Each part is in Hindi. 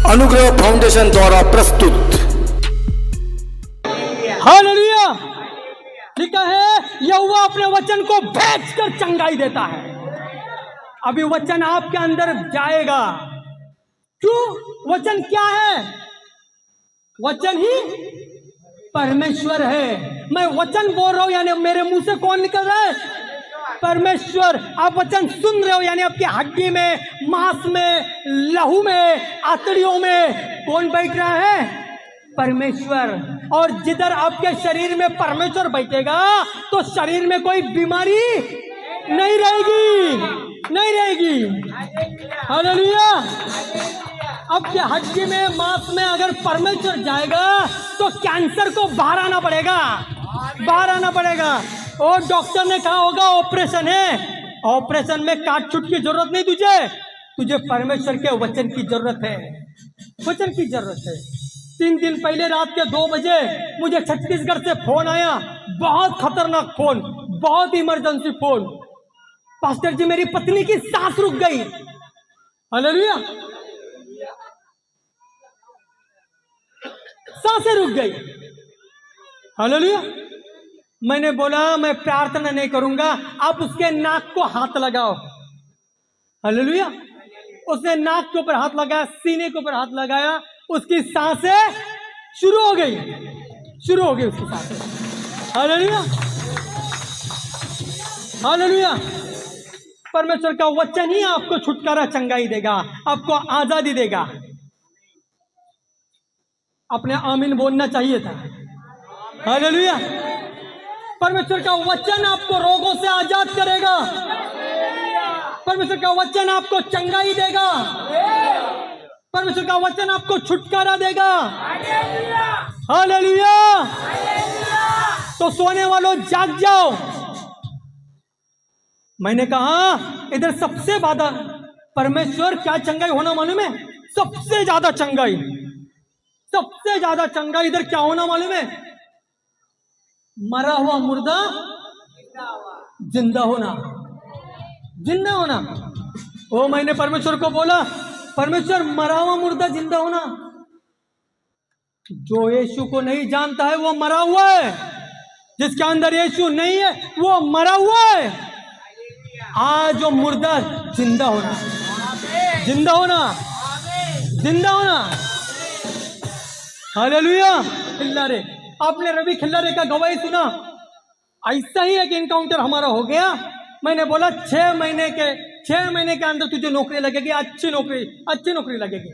अनुग्रह फाउंडेशन द्वारा प्रस्तुत। हालेलुया। लिखा है यहोवा अपने वचन को भेजकर चंगाई देता है। अभी वचन आपके अंदर जाएगा। क्यों? वचन क्या है? वचन ही परमेश्वर है। मैं वचन बोल रहा हूं, यानी मेरे मुंह से कौन निकल रहा है? परमेश्वर। आप वचन सुन रहे हो, यानी आपकी हड्डी में, मांस में, लहू में, आंतड़ियों में कौन बैठ रहा है? परमेश्वर। और जिधर आपके शरीर में परमेश्वर बैठेगा तो शरीर में कोई बीमारी नहीं रहेगी, नहीं रहेगी। हालेलुया। आपके हड्डी में, मांस में अगर परमेश्वर जाएगा तो कैंसर को बाहर आना पड़ेगा, बाहर आना पड़ेगा। और डॉक्टर ने कहा होगा ऑपरेशन है, ऑपरेशन में काट छूट की जरूरत नहीं तुझे, तुझे परमेश्वर के वचन की जरूरत है, वचन की जरूरत है। 3 दिन पहले रात के 2 बजे मुझे छत्तीसगढ़ से फोन आया, बहुत खतरनाक फोन, बहुत इमरजेंसी फोन। पास्टर जी मेरी पत्नी की सांस रुक गई। हालेलुया। सांसें रुक गई। हालेलुया। मैंने बोला मैं प्रार्थना नहीं करूंगा, आप उसके नाक को हाथ लगाओ। हालेलुया। उसने नाक के ऊपर हाथ लगाया, सीने के ऊपर हाथ लगाया, उसकी सांसें शुरू हो गई, शुरू हो गई उसकी सांसें। Hallelujah, hallelujah. परमेश्वर का वचन ही आपको छुटकारा, चंगाई देगा, आपको आजादी देगा। अपने आमीन बोलना चाहिए था। हालेलुया। परमेश्वर का वचन आपको रोगों से आजाद करेगा। परमेश्वर का वचन आपको चंगाई देगा। परमेश्वर का वचन आपको छुटकारा देगा। हालेलुया। तो सोने वालों जाग जाओ। मैंने कहा इधर सबसे ज्यादा परमेश्वर क्या चंगाई होना मालूम है? सबसे ज्यादा चंगाई, सबसे ज्यादा चंगाई इधर क्या होना मालूम है? मरा हुआ मुर्दा जिंदा होना, जिंदा होना। ओ मैंने परमेश्वर को बोला, परमेश्वर मरा हुआ मुर्दा जिंदा होना। जो यीशु को नहीं जानता है वो मरा हुआ है, जिसके अंदर यीशु नहीं है वो मरा हुआ है। आज वो मुर्दा जिंदा होना, जिंदा होना, जिंदा होना। हालेलुया। खिल्लारे, आपने रवि खिल्लारे का गवाही सुना? ऐसा ही एक इनकाउंटर हमारा हो गया। मैंने बोला 6 महीने के अंदर तुझे नौकरी लगेगी, अच्छी नौकरी, अच्छी नौकरी लगेगी।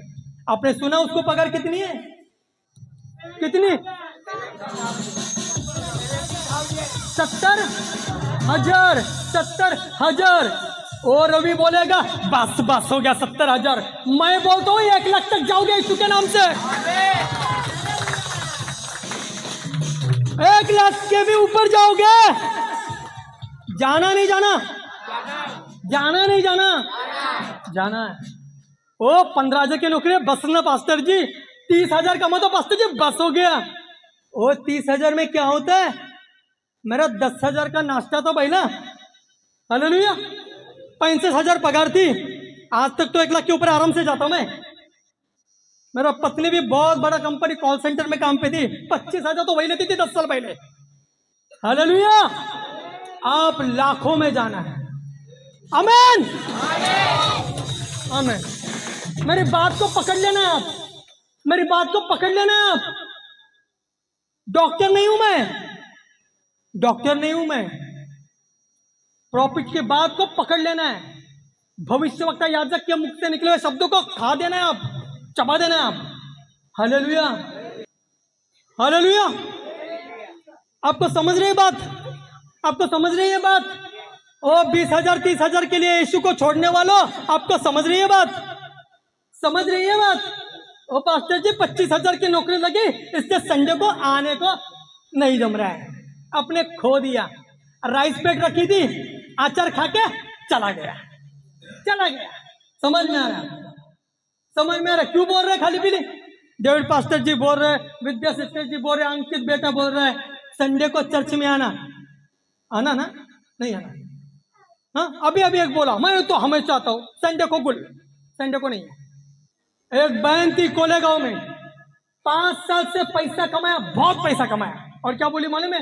आपने सुना उसको पगार कितनी है? कितनी? 70,000, 70,000। और रवि बोलेगा बस बस हो गया 70,000। मैं बोलता हूँ 1 लाख तक जाओगे यीशु के नाम से। 1 लाख के भी ऊपर जाओगे। जाना नहीं जाना? जाना नहीं जाना? जाना है। ओ 15,000 की नौकरी बस ना पास्टर जी, 30,000 कमा तो पास्टर जी बस हो गया। ओ 30,000 में क्या होता है? मेरा 10,000 का नाश्ता तो भाई ना। हालेलुया। 65,000 पगार थी, आज तक तो 1 लाख के ऊपर आराम से जाता मैं। मेरा पत्नी भी बहुत बड़ा कंपनी कॉल सेंटर में काम पे थी, 25,000 तो वही लेती थी 10 साल पहले। हालेलुया। आप लाखों में जाना है। आमीन, आमीन। मेरी बात को पकड़ लेना है आप, मेरी बात को पकड़ लेना है आप। डॉक्टर नहीं हूं मैं, डॉक्टर नहीं हूं मैं। प्रॉफिट की बात को पकड़ लेना है। भविष्यवक्ता याजक के मुख से निकले हुए शब्दों को खा देना है आप, चबा देना है आप। Hallelujah, hallelujah. आपको समझ रही है बात? आपको समझ रही है बात? ओ 20,000 30,000 के लिए यीशु को छोड़ने वालों, आपको समझ रही है बात? समझ रही है बात? ओ पास्टर जी 25,000 की नौकरी लगी, इससे संडे को आने को नहीं जम रहा है। अपने खो दिया। राइस पेट रखी थी, आचार खा के चला गया, चला गया। समझ में आ रहा? समझ में आ रहा? क्यों बोल रहे खाली पीली? डेविड पास्टर जी बोल रहे, विद्या सिस्टर जी बोल रहे, अंकित बेटा बोल रहा है संडे को चर्च में आना, आना ना? नहीं आना। हाँ, अभी अभी एक बोला मैं तो हमेशा आता हूँ, संडे को गुल, संडे को नहीं है। एक बहन थी कोलेगांव में, 5 साल से पैसा कमाया, बहुत पैसा कमाया, और क्या बोली मालूम है?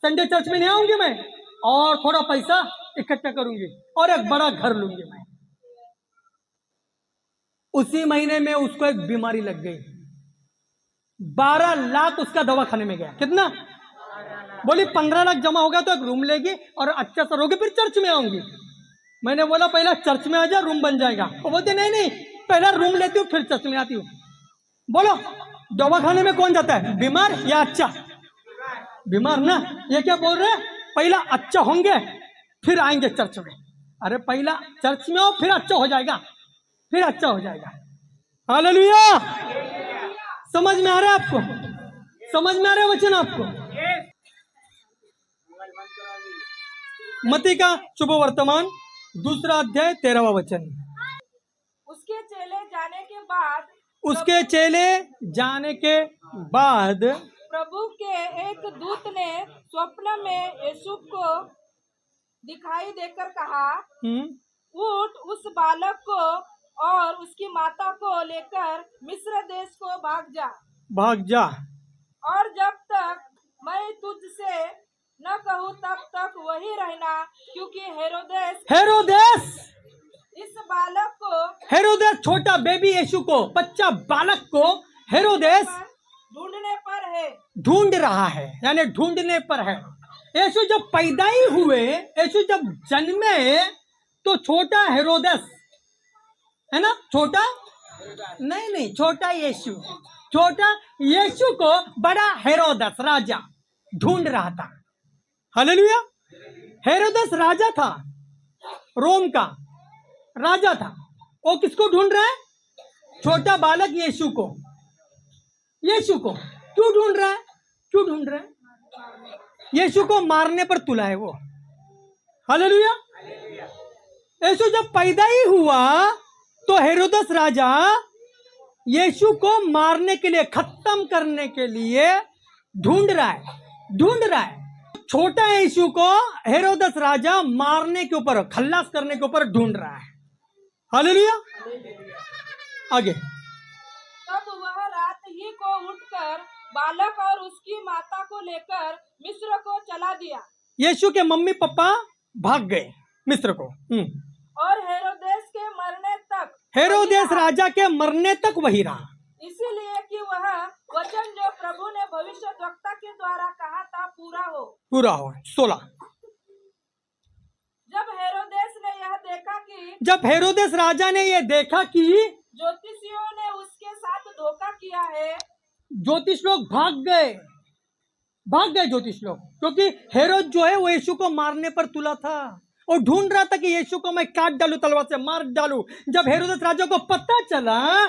संडे चर्च में नहीं आऊंगी मैं, और थोड़ा पैसा इकट्ठा करूंगी और एक बड़ा घर लूंगी मैं। उसी महीने में उसको एक बीमारी लग गई, 12 लाख उसका दवाखाने में गया। कितना? बोली 15 लाख जमा हो गया तो एक रूम लेगी और अच्छा सा रोगी, फिर चर्च में आऊंगी। मैंने बोला पहला चर्च में आ जा, रूम बन जाएगा। वो बोलते नहीं नहीं, पहला रूम लेती हूँ फिर चर्च में आती हूँ। बोलो दवाखाने में कौन जाता है, बीमार या अच्छा? बीमार ना। ये क्या बोल रहे हैं, पहला अच्छा होंगे फिर आएंगे चर्च में। अरे पहला चर्च में आओ फिर अच्छा हो जाएगा, फिर अच्छा हो जाएगा। हालेलुया। समझ में आ रहा है आपको? समझ में आ रहा है वचन आपको? मत्ती का शुभ वर्तमान 2 अध्याय 13वां वचन। उसके चेले जाने के बाद उसके चेले जाने के बाद प्रभु के एक दूत ने स्वप्न में यीशु को दिखाई देकर कहा, उठ उस बालक को और उसकी माता को लेकर मिस्र देश को भाग जा। भाग जा। और जब तक मैं तुझसे न कहूँ तब तक वही रहना, क्योंकि हेरोदेस इस बालक को, हेरोदेस छोटा बेबी यीशु को, बच्चा बालक को हेरोदेस ढूंढने पर है। ढूंढ रहा है, यानी ढूंढने पर है। यीशु जब पैदा ही हुए, यीशु जब जन्मे तो छोटा हेरोदेस है ना, छोटा नहीं छोटा यीशु, छोटा यीशु को बड़ा हेरोदेस राजा ढूंढ रहा था। हालेलुया। हेरोदेस राजा था, रोम का राजा था। वो किसको ढूंढ रहा है? छोटा बालक यीशु को। यीशु को क्यों ढूंढ रहा है? क्यों ढूंढ रहा है? यीशु को मारने पर तुला है वो। हालेलुया। यीशु जब पैदा ही हुआ तो हेरोदेस राजा यीशु को मारने के लिए, खत्म करने के लिए ढूंढ रहा है। छोटा यीशु को हेरोदेस राजा मारने के ऊपर, खल्लास करने के ऊपर ढूंढ रहा है। हालेलुया। आगे। तब वह रात ही को उठकर बालक और उसकी माता को लेकर मिस्र को चला दिया। यीशु के मम्मी पापा भाग गए मिस्र को। और हेरोदेस के मरने तक, हेरोदेस राजा के मरने तक वही रहा, इसीलिए कि वह वचन जो प्रभु ने भविष्यद्वक्ता के द्वारा कहा था पूरा हो। 16। जब हेरोदेस राजा ने यह देखा कि ज्योतिषियों ने उसके साथ धोखा किया है, ज्योतिष लोग भाग गए ज्योतिष लोग, क्योंकि हेरोद जो है वो यीशु को मारने पर तुला था। और ढूंढ रहा था कि यीशु को मैं काट डालूं, तलवार से मार डालूं। जब हेरोदेस राजा को पता चला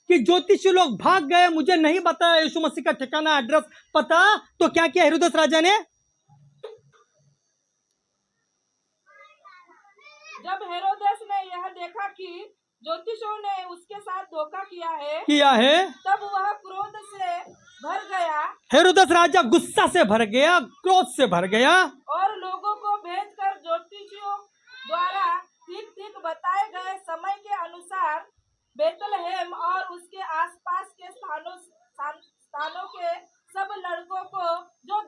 कि ज्योतिषी लोग भाग गए, मुझे नहीं बताया यीशु मसीह का ठिकाना, एड्रेस, पता, तो क्या किया हेरोदेस राजा ने? जब हेरोदेस ने यह देखा कि ज्योतिषों ने उसके साथ धोखा किया है, तब वह क्रोध से भर गया। हेरोदेस राजा गुस्सा से भर गया, क्रोध से भर गया, और लोगों को भेजकर ज्योतिषियों द्वारा ठीक बताए गए समय के अनुसार बेतलहेम और उसके आसपास के स्थानों के सब लड़कों को जो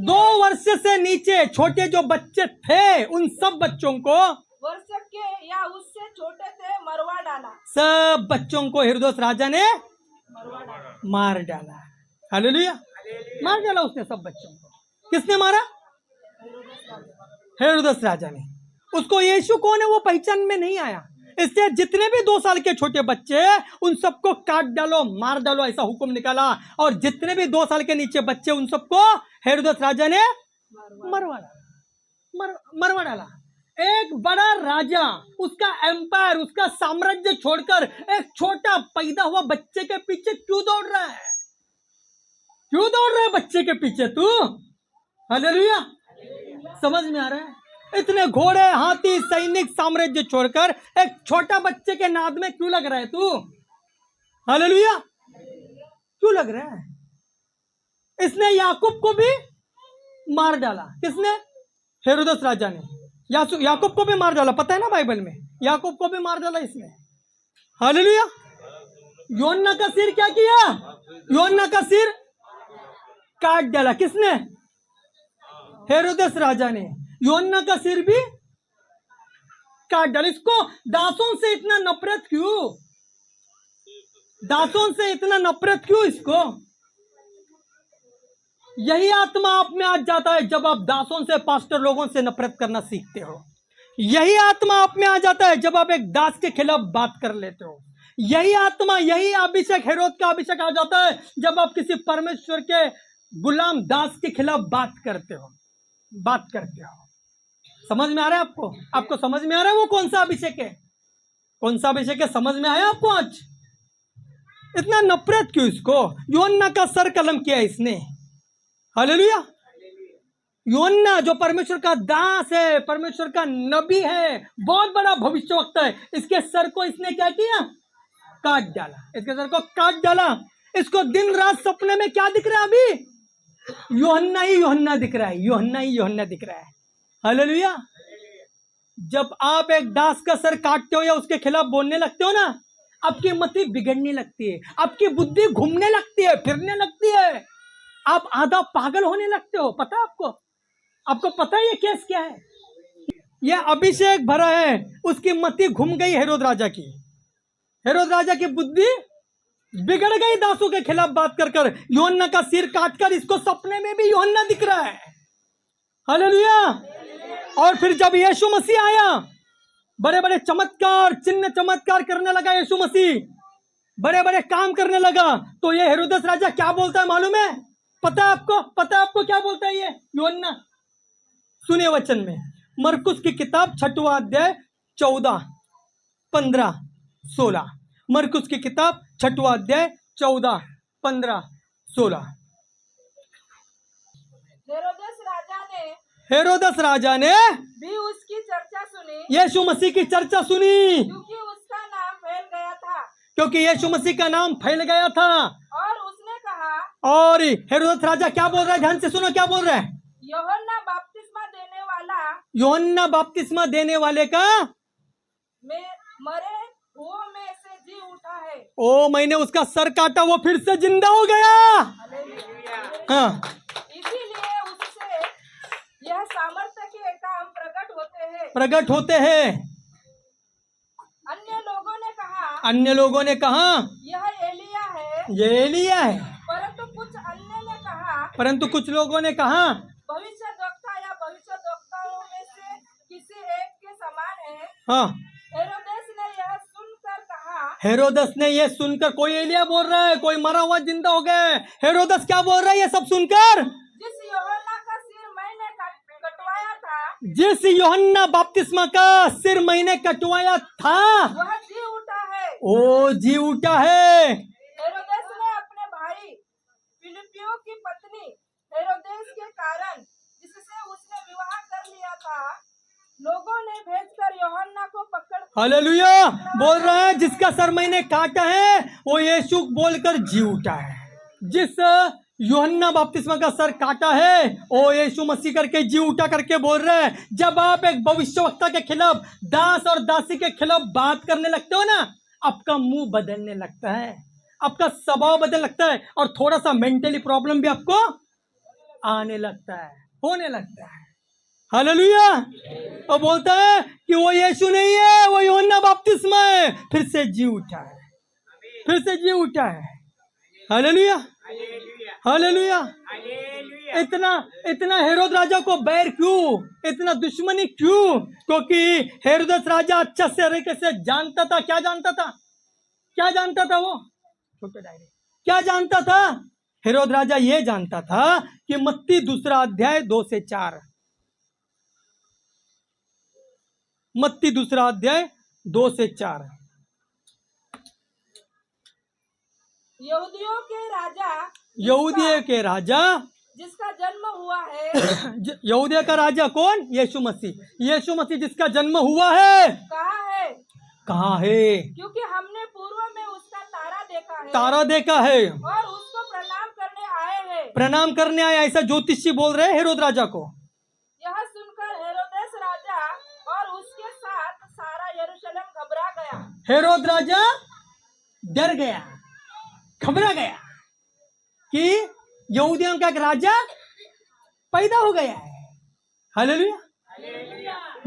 2 वर्ष से नीचे छोटे जो बच्चे थे, उन सब बच्चों को, वर्ष के या उससे छोटे थे, मरवा डाला। सब बच्चों को हेरोदेस राजा ने मार डाला। हालेलुया। मार डाला उसने सब बच्चों को। किसने मारा? हेरोदेस राजा ने। उसको यीशु कौन है वो पहचान में नहीं आया, इसलिए जितने भी 2 साल के छोटे बच्चे, उन सबको काट डालो, मार डालो, ऐसा हुक्म निकाला। और जितने भी 2 साल के नीचे बच्चे, उन सबको हेरोदेस राजा ने मरवा डाला। एक बड़ा राजा, उसका एम्पायर, उसका साम्राज्य छोड़कर एक छोटा पैदा हुआ बच्चे के पीछे क्यों दौड़ रहा है? क्यों दौड़ रहा है बच्चे के पीछे तू? हालेलुया। समझ में आ रहा है? इतने घोड़े, हाथी, सैनिक, साम्राज्य छोड़कर एक छोटा बच्चे के नाद में क्यों लग रहा है तू? हालेलुया। क्यों लग रहा है? इसने याकूब को भी मार डाला। किसने? हेरोदेस राजा ने याकूब को भी मार डाला। पता है ना बाइबल में, याकूब को भी मार डाला इसने। हालेलुया। यूहन्ना का सिर क्या किया? यूहन्ना का सिर काट डाला। किसने? हेरोदेस राजा ने यूहन्ना का सिर भी काट डाला। इसको दासों से इतना नफरत क्यों? दासों से इतना नफरत क्यों इसको? यही आत्मा आप में आ जाता है जब आप दासों से, पास्टर लोगों से नफरत करना सीखते हो। यही आत्मा आप में आ जाता है जब आप एक दास के खिलाफ बात कर लेते हो। यही आत्मा, यही अभिषेक, हेरोद का अभिषेक आ जाता है जब आप किसी परमेश्वर के गुलाम दास के खिलाफ बात करते हो। समझ में आ रहा है आपको? आपको समझ में आ रहा है वो कौन सा अभिषेक है? कौन सा अभिषेक है? समझ में आया आपको? आज इतना नफरत क्यों इसको? यूहन्ना का सर कलम किया इसने। हालेलुया। यूहन्ना जो परमेश्वर का दास है, परमेश्वर का नबी है, बहुत बड़ा भविष्यवक्ता है, इसके सर को इसने क्या किया? काट डाला। इसके सर को काट डाला। इसको दिन रात सपने में क्या दिख रहा है? अभी यूहन्ना ही यूहन्ना दिख रहा है, यूहन्ना ही यूहन्ना दिख रहा है। हालेलुया। जब आप एक दास का सर काटते हो या उसके खिलाफ बोलने लगते हो ना, आपकी मति बिगड़ने लगती है, आपकी बुद्धि घूमने लगती है, फिरने लगती है, आप आधा पागल होने लगते हो। पता है आपको? आपको पता है ये केस क्या है? ये अभिषेक भरा है, उसकी मति घूम गई हेरोद राजा की। हेरोद राजा की बुद्धि बिगड़ गई दासों के खिलाफ बात कर कर। यूहन्ना का सिर काटकर इसको सपने में भी यूहन्ना दिख रहा है। हालेलुया। और फिर जब यीशु मसीह आया, बड़े बड़े चमत्कार, चिन्ह चमत्कार करने लगा यीशु मसीह, बड़े बड़े काम करने लगा, तो ये हेरोदेस राजा क्या बोलता है मालूम है? पता है आपको? पता है आपको क्या बोलता है ये यूहन्ना? सुनिए वचन में, मरकुस की किताब 6वां अध्याय 14, 15, 16। मरकुस की किताब 6वां अध्याय 14, 15, 16। हेरोदेस राजा ने भी उसकी चर्चा सुनी, यीशु मसीह की चर्चा सुनी, क्योंकि उसका नाम फैल गया था। क्योंकि यीशु मसीह का नाम फैल गया था। और उसने कहा, और हेरोदेस राजा क्या बोल रहा है? ध्यान से सुनो क्या बोल रहा है। यूहन्ना बपतिस्मा देने वाला, यूहन्ना बपतिस्मा देने वाले का मरे हुओं में से जी उठा है। ओ, मैंने उसका सर काटा, वो फिर से जिंदा हो गया। हाँ, इसीलिए उससे यह सामर्थ्य के काम प्रकट होते हैं। अन्य लोगों ने कहा यह एलिया है। ये एलिया है। परंतु कुछ अन्य ने कहा, परंतु कुछ लोगों ने कहा भविष्यद्वक्ता या भविष्यद्वक्ताओं में से किसी एक के समान है। हाँ, हेरोदस ने यह सुनकर, कोई एलिया बोल रहा है, कोई मरा हुआ जिंदा हो गया है। हेरोदस क्या बोल रहा है ये सब सुनकर? जिस यूहन्ना का सिर मैंने कटवाया था, जिस यूहन्ना बपतिस्मा का सिर मैंने कटवाया था, वह जी उठा है। ओ, जी उठा है। हेरोदेस ने अपने भाई फिलिपियों की पत्नी हेरोदेस के कारण, जिससे उसने विवाह कर लिया था, लोगों ने भेजकर यूहन्ना को पकड़। हालेलुया। बोल रहा है जिसका सर मैंने काटा है वो यीशु बोलकर जी उठा है। जिस यूहन्ना बपतिस्मा का सर काटा है वो यीशु मसीह करके जी उठा करके बोल रहा है। जब आप एक भविष्यवक्ता के खिलाफ, दास और दासी के खिलाफ बात करने लगते हो ना, आपका मुंह बदलने लगता है, आपका स्वभाव बदलने लगता है, और थोड़ा सा मेंटली प्रॉब्लम भी आपको आने लगता है, होने लगता है। हालेलुया। और बोलता है कि वो यीशु नहीं है, वो यूहन्ना बपतिस्मा है, फिर से जी उठा है, फिर से जी उठा है। Hallelujah, hallelujah. इतना हेरोद राजा को बैर क्यों, इतना दुश्मनी क्यों? क्योंकि हेरोदेस राजा अच्छा से तरीके से जानता था। क्या जानता था? क्या जानता था वो? छोटे डायरी क्या जानता था? हेरोद राजा ये जानता था कि मत्ती 2 अध्याय 2 से 4, मत्ती 2 अध्याय 2 से 4। यहूदियों के राजा जिसका जन्म हुआ है। यहूदिया का राजा कौन? यीशु मसीह। यीशु मसीह जिसका जन्म हुआ है, कहाँ है? क्योंकि हमने पूर्व में उसका तारा देखा है और उसको प्रणाम करने आए हैं। प्रणाम करने आए, ऐसा ज्योतिषी बोल रहे हैं हेरोद राजा को। यह सुनकर हेरोदेस राजा और उसके साथ सारा यरूशलेम घबरा गया। हेरोद राजा डर गया, घबरा गया कि यहूदियों का एक राजा पैदा हो गया है। हालेलुया।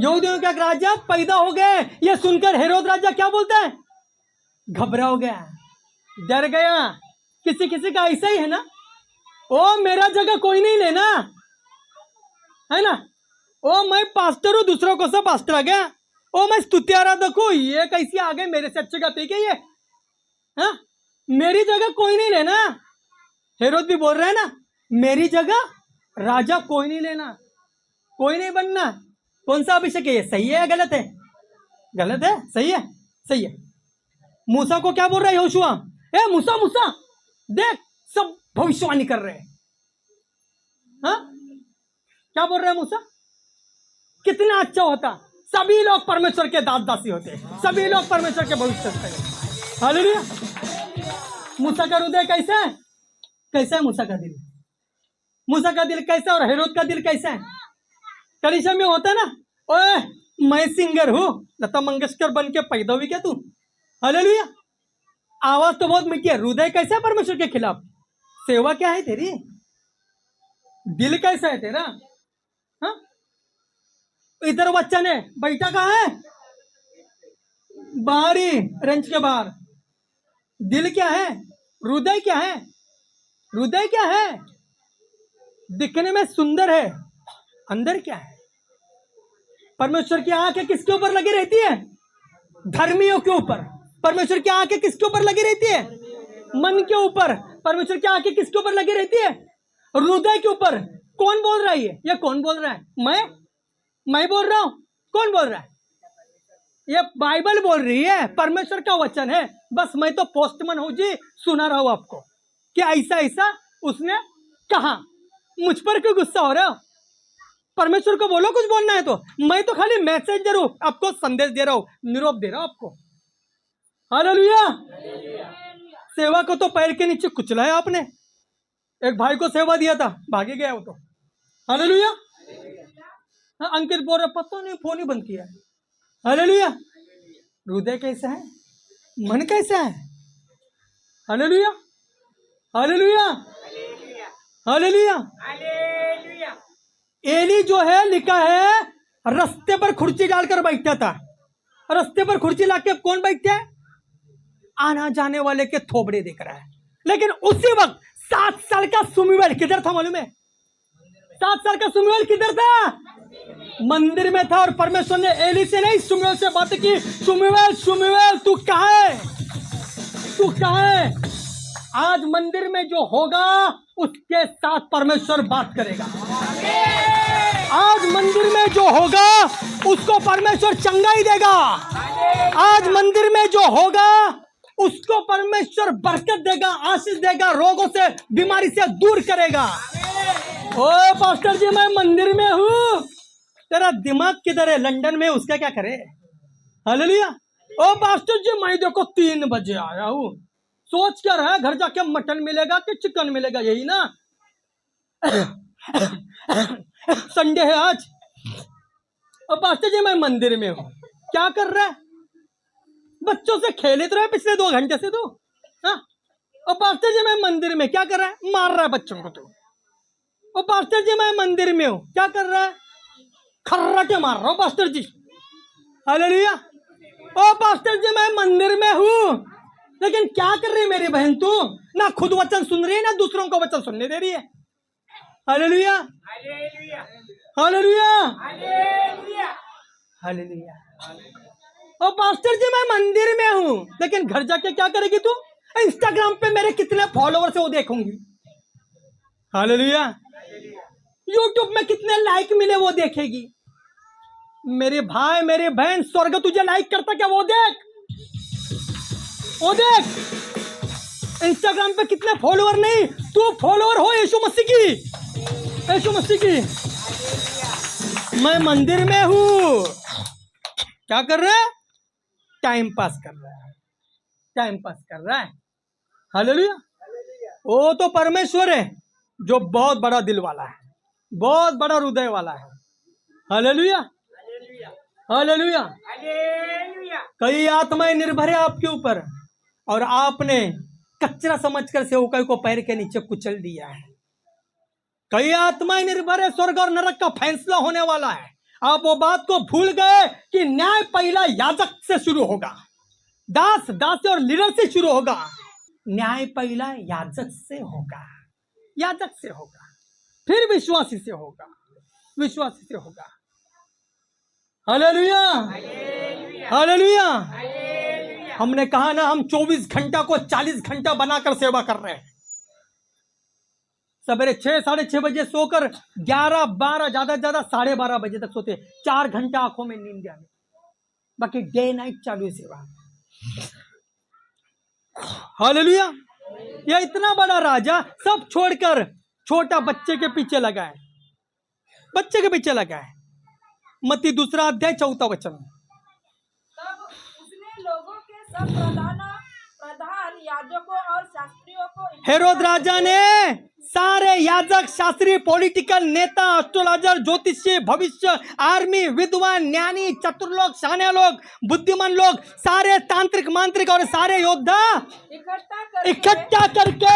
यहूदियों का एक राजा पैदा हो गए। ये सुनकर हेरोद राजा क्या बोलता है? घबरा हो गया, डर गया। किसी किसी का ऐसा ही है ना, ओ मेरा जगह कोई नहीं लेना, है ना। ओ मैं पास्टर हूं, दूसरों को सब पास्टर आ गया। ओ मैं स्तुति आराधक हूं, ये कैसी आ गए मेरे से अच्छे का पी के ये, हाँ मेरी जगह कोई नहीं लेना। हेरोद भी बोल रहा है ना, मेरी जगह राजा कोई नहीं लेना, कोई नहीं बनना। कौन सा अभिषेक है ये, सही है या गलत है? गलत है, सही है, सही है। मूसा को क्या बोल रहा है यहोशुआ? ए मूसा मूसा देख, सब भविष्यवाणी कर रहे हैं। हाँ क्या बोल रहे हैं मूसा? कितना अच्छा होता सभी लोग परमेश्वर के दास दासी होते, सभी लोग परमेश्वर के भविष्य करते। हालेलुया। मूसा का हृदय कैसा है? कैसा है मूसा का दिल? मूसा का दिल कैसा और हेरोद का दिल कैसा है? कलीसिया में होता है ना, ओए मैं सिंगर हूं, लता मंगेशकर बन के पैदा हुई क्या तू? हालेलुया। आवाज तो बहुत मीठी है, हृदय कैसा है परमेश्वर के खिलाफ? सेवा क्या है तेरी? दिल कैसा है तेरा? हाँ इधर वचन है, बैठा कहाँ है? बाहर ही, रेंच के बाहर। दिल क्या है? हृदय क्या है? हृदय क्या है? दिखने में सुंदर है, अंदर क्या है? परमेश्वर की आंखें किसके ऊपर लगी रहती है? धर्मियों के ऊपर। परमेश्वर की आंखें किसके ऊपर लगी रहती है? मन के ऊपर। परमेश्वर की आंखें किसके ऊपर लगी रहती है? हृदय के ऊपर। कौन बोल रहा है ये कौन बोल रहा है? मैं बोल रहा हूं? कौन बोल रहा है? ये बाइबल बोल रही है, परमेश्वर का वचन है। बस मैं तो पोस्टमैन हूं जी, सुना रहा हूं आपको कि ऐसा ऐसा उसने कहा। मुझ पर क्यों गुस्सा हो रहा हो? परमेश्वर को बोलो कुछ बोलना है तो। मैं तो खाली मैसेंजर हूं, आपको संदेश दे रहा हूं, निरोप दे रहा हूं आपको। हालेलुया। सेवा को तो पैर के नीचे कुचलाया आपने। एक भाई को सेवा दिया था, भागे गया वो तो। हालेलुया। अंकित बोल रहे पता नहीं फोन ही बंद किया है। हालेलुया। हृदय कैसा है? मन कैसा है? Hallelujah, hallelujah, hallelujah. एली जो है लिखा है रास्ते पर खुर्ची डालकर बैठा था। रास्ते पर खुर्ची लाके कौन बैठते है? आना जाने वाले के थोबड़े देख रहा है। लेकिन उसी वक्त 7 साल का सुमुएल किधर था मालूम है? 7 साल का सुमुएल किधर था? मंदिर में था। और परमेश्वर ने एली से नहीं, सुमुएल से बात की। सुमुएल सुमुएल तू कहाँ है? तू कहाँ है? आज मंदिर में जो होगा उसके साथ परमेश्वर बात करेगा। आज मंदिर में जो होगा उसको परमेश्वर चंगाई देगा। आज मंदिर में जो होगा उसको परमेश्वर बरकत देगा, आशीष देगा, रोगों से बीमारी से दूर करेगा। ओ पास्टर जी मैं मंदिर में हूँ, तेरा दिमाग किधर है? लंदन में, उसका क्या करे? हालेलुया। ओ पास्टर जी मैं देखो 3 बजे आया हूँ, सोच क्या रहा है घर जाके मटन मिलेगा कि चिकन मिलेगा, यही ना। संडे है आज। और पास्टर जी मैं मंदिर में हूँ, क्या कर रहा है? बच्चों से खेले तो रहे पिछले 2 घंटे से तू। हाँ और पास्टर जी मैं मंदिर में, क्या कर रहा है? मार रहा है बच्चों को तू। और पास्टर जी मैं मंदिर में हूँ, क्या कर रहा है? खर्राटे मार रहा हूँ पास्टर जी। हालेलुया। ओ पास्टर जी मैं मंदिर में हूँ, लेकिन क्या कर रही है मेरी बहन तू? ना खुद वचन सुन रही है ना दूसरों को वचन सुनने दे रही है। Hallelujah, hallelujah, hallelujah. ओ पास्टर जी मैं मंदिर में हूँ, लेकिन घर जाके क्या करेगी तू? इंस्टाग्राम पे मेरे कितने फॉलोवर्स है वो देखूंगी। हालेलुया। यूट्यूब में कितने लाइक मिले वो देखेगी। मेरे भाई मेरे बहन, स्वर्ग तुझे लाइक करता क्या? वो देख, वो देख। इंस्टाग्राम पे कितने फॉलोवर नहीं, तू फॉलोवर हो यीशु मसीह की, यीशु मसीह की। मैं मंदिर में हूँ, क्या कर रहा है? टाइम पास कर रहा है, टाइम पास कर रहा है। हालेलुया। वो तो परमेश्वर है जो बहुत बड़ा दिल वाला है, बहुत बड़ा हृदय वाला है। हालेलुया। हालेलुया। कई आत्माएं निर्भर है आपके ऊपर और आपने कचरा समझकर सेवकाई को पैर के नीचे कुचल दिया है। कई आत्माएं निर्भर है, स्वर्ग और नरक का फैसला होने वाला है। आप वो बात को भूल गए कि न्याय पहला याजक से शुरू होगा, दास दासी और लीडर से शुरू होगा। न्याय पहला याजक से होगा, याजक से होगा, फिर विश्वासी से होगा, विश्वासी से होगा। Hallelujah, hallelujah. हमने कहा ना, हम 24 घंटा को 40 घंटा बनाकर सेवा कर रहे हैं। सवेरे 6 साढ़े 6 बजे सोकर 11 12 ज्यादा से ज्यादा 12:30 बजे तक सोते, 4 घंटा आंखों में नींद गया, बाकी डे नाइट चालू है सेवा। हालेलुया। यह इतना बड़ा राजा सब छोड़कर छोटा बच्चे के पीछे लगा है, बच्चे के पीछे लगा है। मत्ती 2 अध्याय 4 वचन। तब उसने लोगों के सब प्रधान याजकों और शास्त्रियों को हेरोद राजा ने सारे याजक, शास्त्री, पॉलिटिकल नेता, एस्ट्रोलॉजर, ज्योतिषी, भविष्य, आर्मी, विद्वान, ज्ञानी, चतुर लोग, शाने लोग, बुद्धिमान लोग, सारे तांत्रिक, मांत्रिक और सारे योद्धा इकट्ठा करके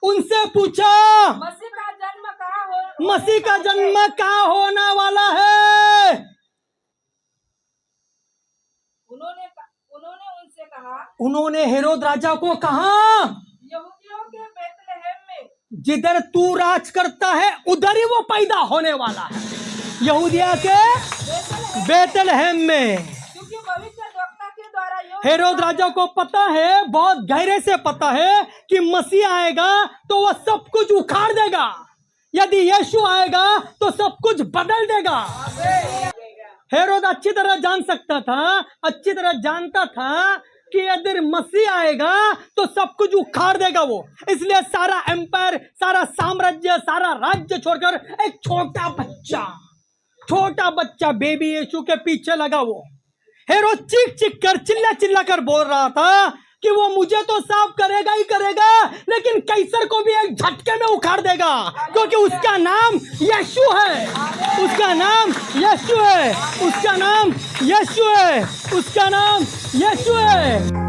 उनसे पूछा, मसीह का जन्म कहाँ हो, मसीह का जन्म कहाँ होने वाला है। उन्होंने उनसे कहा, उन्होंने हेरोद राजा को कहा, यहूदियों के बेतलहम में, जिधर तू राज करता है उधर ही वो पैदा होने वाला है, यहूदिया के बेतलहम में। क्योंकि भविष्यद्वक्ता के द्वारा हेरोद राजा को पता है, बहुत गहरे से पता है कि मसीह आएगा तो वह सब कुछ उखाड़ देगा, यदि यीशु आएगा तो सब कुछ बदल देगा। हेरोद अच्छी तरह जान सकता था, अच्छी तरह जानता था कि यदि मसीह आएगा तो सब कुछ उखाड़ देगा वो। इसलिए सारा एम्पायर, सारा साम्राज्य, सारा राज्य छोड़कर एक छोटा बच्चा बेबी यीशु के पीछे लगा। वो हेरोद चीख चीख कर, चिल्ला चिल्ला कर बोल रहा था कि वो मुझे तो साफ करेगा ही करेगा, लेकिन कैसर को भी एक झटके में उखाड़ देगा, क्योंकि उसका नाम यीशु है, उसका नाम यीशु है, उसका नाम यीशु है, उसका नाम यीशु है।